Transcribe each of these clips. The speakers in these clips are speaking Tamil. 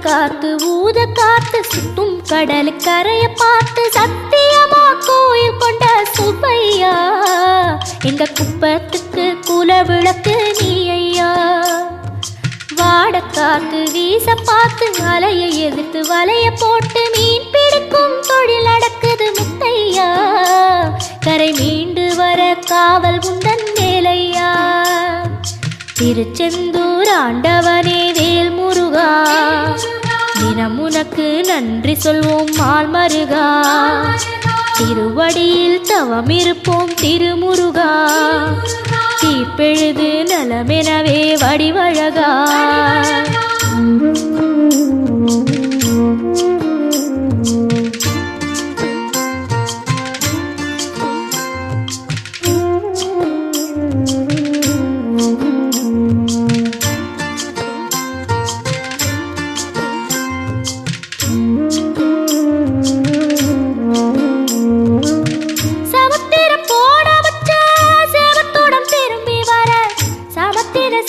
காத்து ஊத காத்து சுத்தும் கடல் கரைய பார்த்து சத்தியமா கோயில் கொண்ட சுப்பையா எங்க குப்பத்துக்கு குல விளக்கு நீ ஐயா. வாட காத்து வீச பார்த்து அலையை எதிர்த்து வலைய போட்டு மீன் பிடிக்கும் தொழில் நடக்குது முத்தையா. கரை மீண்டு வர காவல் உந்தன் வேலையா. திருச்செந்தூர் ஆண்டவனே வேல் முருகா தினம் உனக்கு நன்றி சொல்வோம் மால் மருகா. திருவடியில் தவம் இருப்போம் திருமுருகா. தீப்பெழுது நலமெனவே வடிவழகா.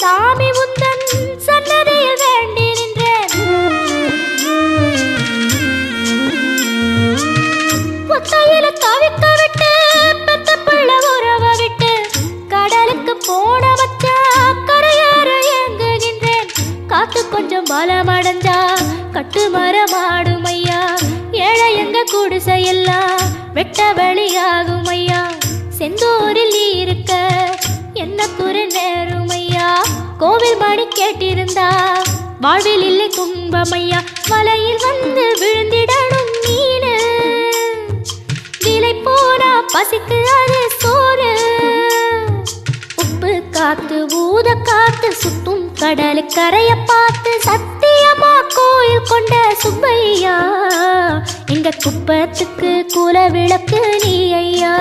சாமி உந்தன் சன்னதியில் வேண்டி நின்றேன். ஒத்தையில தவிக்க விட்டு பெத்த பிள்ளை உறவ விட்டு கடலுக்கு போன வச்சா கரையேற ஏங்குகின்றேன். காத்து கொஞ்சம் பலமடைஞ்சா கட்டு மரமாடும் ஐயா. ஏழை எங்க குடிசையெல்லாம் வெட்ட வெளியாகும் ஐயா. செந்தூரில் நீ இருக்க என்ன குறை நேரும் ஐயா. கோவில் மணி கேட்டிருந்தா வாழ்வில் இல்லை துன்பமையா. வலையில் வந்து விழுந்திடணும் மீனு விலை போனா பசிக்கு அது சோறு. உப்பு காத்து ஊத காத்து சுத்தும் கடல் கரைய பார்த்து சத்தியமா கோயில் கொண்ட சுப்பையா எங்க குப்பத்துக்கு குல விளக்கு நீ ஐயா.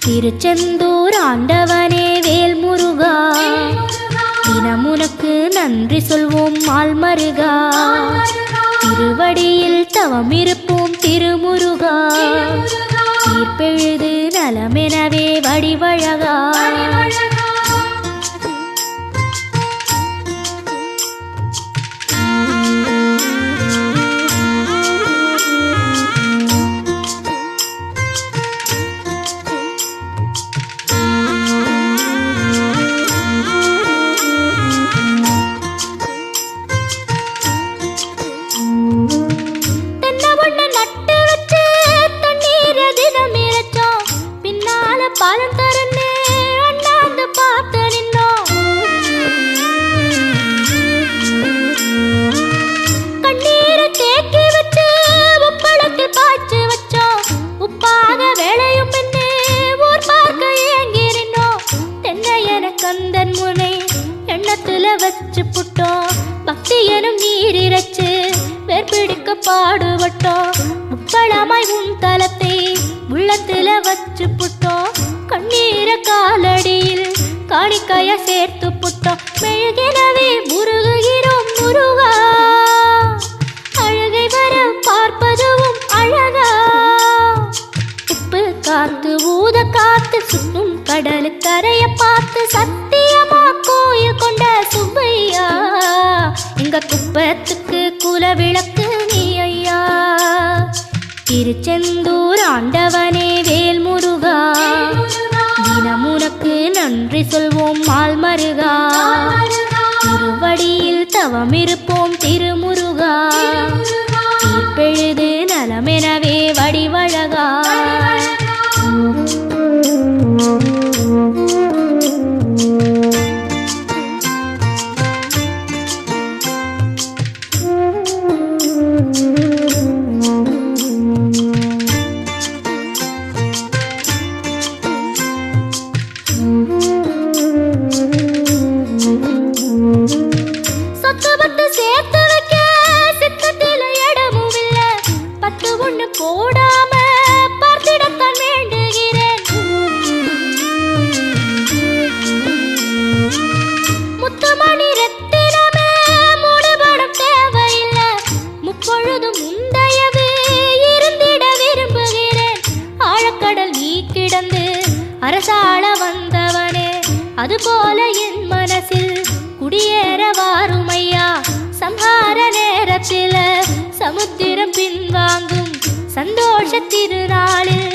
திருச்செந்தூர் ஆண்டவனே வேல் முருகா தினம் உனக்கு நன்றி சொல்வோம் மால் மருகா. திருவடியில் தவம் இருப்போம் திருமுருகா. தீர்ப்பெழுது நலமெனவே வடிவழகா. பாலம் தரனே அண்ணாந்து பார்த்து நின்னோம். கண்ணீரை தேக்கி வச்சு உப்பளத்தில் பாய்ச்சி வச்சோம். உப்பாக வேலையும் பின்னே ஊர் பார்க்க ஏங்கி நின்னோம். தென்னை என கந்தன் முனை எண்ணத்துல வச்சு புட்டோம். பக்தி எனும் நீர் இறைச்சு வேர்பிடிக்க பாடுபட்டோம். உப்பளமாய் உன் தலத்தை உள்ளத்துல வச்சு புட்டோம். கண்ணீர காலடியில் காணிக்கைய சேர்த்து புட்டோம். மெழுகினவே முருகுகிறோம் முருகா. அழகை வர பார்ப்பதுவும் அழகா. உப்பு காத்து ஊத காத்து சுத்தும் கடல் கரைய பார்த்து சத்தியமா கோயில் கொண்ட சுப்பையா எங்க குப்பத்துக்கு குல விளக்கு நீ ஐயா. திருச்செந்தூர் ஆண்டவனே வேல் முருகா தினம் உனக்கு நன்றி சொல்வோம் மால் மருகா. திருவடியில் தவம் இருப்போம் திருமுருகா. தீர்ப்பெழுது நலமெனவே வடிவழகா. முத்துமணி ரத்தினமே மூடுபடம் தேவையில்லை முப்பொழுதும் முந்தையவே இருந்திட விரும்புகிறேன் ஆழக்கடல் நீ கிடந்து அரசாள வந்தவனே அதுபோல என் மனசில் குடியேற வாருமையா சம்ஹார நேரத்தில் சமுத்திரம் பின்வாங்கும் சந்தோஷ திருநாளில்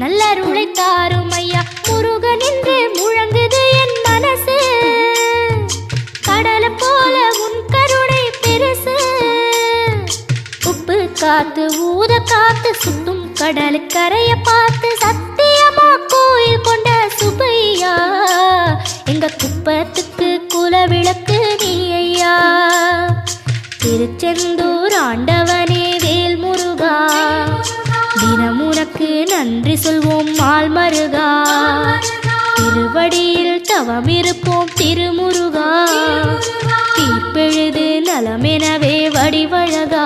நல்லருளை தாரும் ஐயா முருகன் என்று முழங்குது என் மனசு கடலை போல உன் கருணை பெருசு உப்பு காத்து ஊத காத்து சுத்தும் கடலுக்கரைய பார்த்து சத்தியமா கோயில் கொண்ட சுப்பையா எங்க குப்பத்துக்கு குலவிளக்கு நீ ஐயா திருச்செந்தூர் ஆண்டவனே வேல் முருகா தினம் உனக்கு நன்றி சொல்வோம் மால் மருகா திருவடியில் தவம் இருப்போம் திருமுருகா தீர்ப்பெழுது நலமெனவே வடிவழகா